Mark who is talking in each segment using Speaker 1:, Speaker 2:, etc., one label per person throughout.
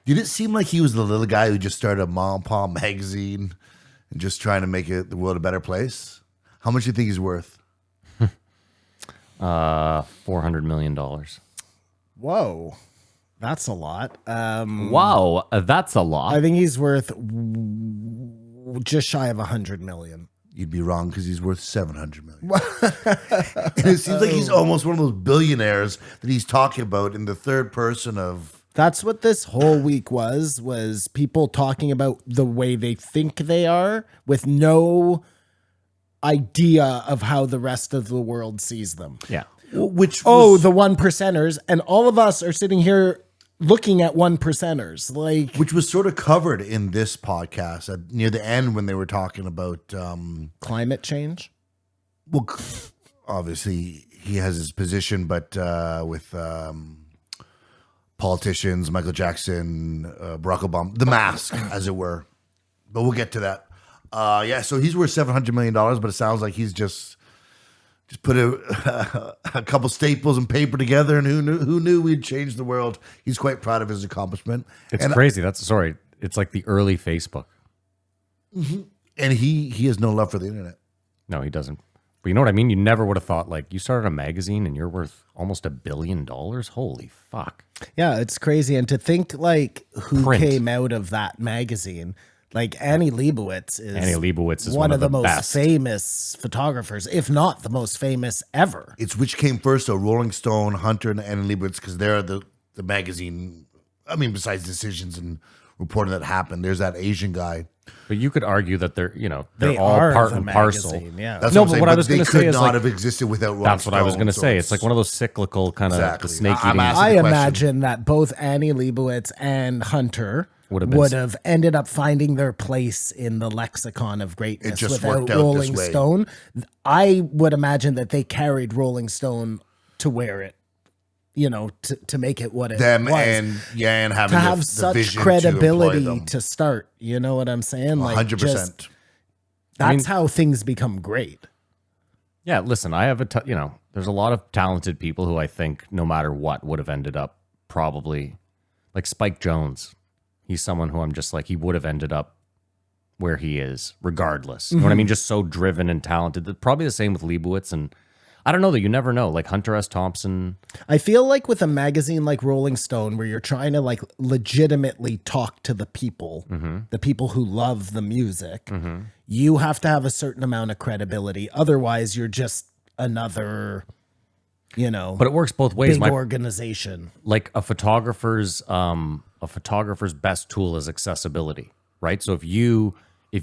Speaker 1: Did it seem like he was the little guy who just started a mom and pop magazine and just trying to make the world a better place? How much do you think he's worth?
Speaker 2: $400 million.
Speaker 3: Whoa, that's a lot.
Speaker 2: Wow, that's a lot.
Speaker 3: I think he's worth just shy of 100 million.
Speaker 1: You'd be wrong because he's worth $700 million. And it seems like he's almost one of those billionaires that he's talking about in the third person of.
Speaker 3: That's what this whole week was people talking about the way they think they are with no idea of how the rest of the world sees them.
Speaker 2: Yeah.
Speaker 1: Which
Speaker 3: The one percenters, and all of us are sitting here looking at one percenters,
Speaker 1: which was sort of covered in this podcast near the end when they were talking about
Speaker 3: climate change.
Speaker 1: Well, obviously he has his position, but with politicians, Michael Jackson, Barack Obama, the mask, as it were. But we'll get to that. So he's worth $700 million, but it sounds like he's just put a couple staples and paper together, and who knew we'd change the world. He's quite proud of his accomplishment.
Speaker 2: It's crazy. It's like the early Facebook.
Speaker 1: Mm-hmm. And he has no love for the internet.
Speaker 2: No, he doesn't. But you know what I mean? You never would have thought, like, you started a magazine and you're worth almost $1 billion? Holy fuck.
Speaker 3: Yeah, it's crazy. And to think, like, who
Speaker 2: Print.
Speaker 3: came out of that magazine. Like Annie Leibovitz is
Speaker 2: one
Speaker 3: of the most
Speaker 2: best.
Speaker 3: famous photographers, if not the most famous ever.
Speaker 1: It's which came first, though, Rolling Stone, Hunter, and Annie Leibovitz, because they're the magazine. I mean, besides decisions and reporting that happened, there's that Asian guy.
Speaker 2: But you could argue that they're
Speaker 3: They
Speaker 2: all
Speaker 3: are
Speaker 2: part
Speaker 3: the
Speaker 2: and parcel.
Speaker 3: magazine, yeah.
Speaker 1: That's
Speaker 2: No,
Speaker 1: what I'm
Speaker 2: but
Speaker 1: saying.
Speaker 2: what I
Speaker 1: But
Speaker 2: was
Speaker 1: they
Speaker 2: going to
Speaker 1: could
Speaker 2: say is,
Speaker 1: not
Speaker 2: like,
Speaker 1: have existed without Rolling
Speaker 2: that's what I was
Speaker 1: Stone,
Speaker 2: going to
Speaker 1: so
Speaker 2: say. It's like one of those cyclical kind of
Speaker 1: Exactly.
Speaker 2: snake
Speaker 1: I'm
Speaker 2: eating.
Speaker 1: asking-
Speaker 3: I
Speaker 1: the question.
Speaker 3: imagine that both Annie Leibovitz and Hunter
Speaker 2: Would have been-
Speaker 3: ended up finding their place in the lexicon of greatness
Speaker 1: It just
Speaker 3: without
Speaker 1: worked out
Speaker 3: Rolling
Speaker 1: this way.
Speaker 3: Stone. I would imagine that they carried Rolling Stone to wear it, to make it what it
Speaker 1: them
Speaker 3: was.
Speaker 1: and having
Speaker 3: to have
Speaker 1: the
Speaker 3: such
Speaker 1: vision
Speaker 3: credibility
Speaker 1: to employ them.
Speaker 3: to start. You know what I'm saying? Like
Speaker 1: 100%.
Speaker 3: just- that's how things become great.
Speaker 2: Yeah, listen, I have there's a lot of talented people who I think no matter what would have ended up probably, like Spike Jonze. He's someone who I'm just like, he would have ended up where he is regardless. You know what I mean? Just so driven and talented. Probably the same with Leibovitz, and I don't know that you never know. Like Hunter S. Thompson.
Speaker 3: I feel like with a magazine like Rolling Stone, where you're trying to like legitimately talk to the people who love the music, you have to have a certain amount of credibility. Otherwise, you're just another,
Speaker 2: But it works both ways.
Speaker 3: big organization.
Speaker 2: Like a photographer's best tool is accessibility, right? So if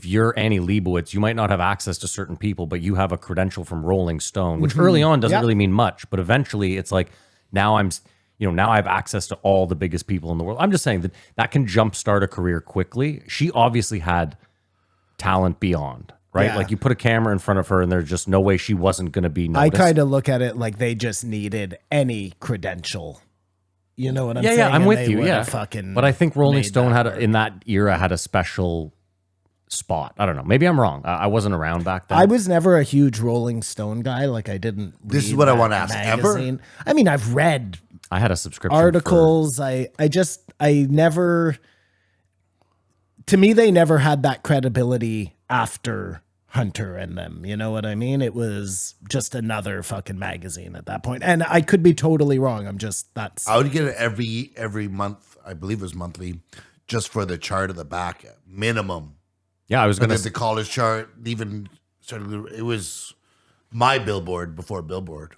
Speaker 2: you're Annie Leibovitz, you might not have access to certain people, but you have a credential from Rolling Stone, which early on doesn't really mean much, but eventually it's like now now I have access to all the biggest people in the world. I'm just saying that can jumpstart a career quickly. She obviously had talent beyond, right?
Speaker 3: Yeah.
Speaker 2: Like you put a camera in front of her and there's just no way she wasn't going to be
Speaker 3: I
Speaker 2: noticed.
Speaker 3: kind of look at it like they just needed any credential. You know what I'm saying?
Speaker 2: Yeah, I'm
Speaker 3: And
Speaker 2: with
Speaker 3: they
Speaker 2: you.
Speaker 3: would
Speaker 2: Yeah,
Speaker 3: have fucking
Speaker 2: but I think Rolling
Speaker 3: made
Speaker 2: Stone
Speaker 3: that
Speaker 2: had
Speaker 3: work.
Speaker 2: in that era had a special spot. I don't know. Maybe I'm wrong. I wasn't around back then.
Speaker 3: I was never a huge Rolling Stone guy. Like I didn't.
Speaker 1: This is
Speaker 3: read
Speaker 1: what I
Speaker 3: that
Speaker 1: wanna ask. Ever?
Speaker 3: magazine. I mean, I've read
Speaker 2: I had a subscription
Speaker 3: articles. I never. To me, they never had that credibility after Hunter and them. You know what I mean? It was just another fucking magazine at that point. And I could be totally wrong. That's
Speaker 1: I would get it every month. I believe it was monthly, just for the chart at the back, minimum.
Speaker 2: Yeah, I was
Speaker 1: And
Speaker 2: gonna.
Speaker 1: then the college chart, even started. It was my Billboard before Billboard.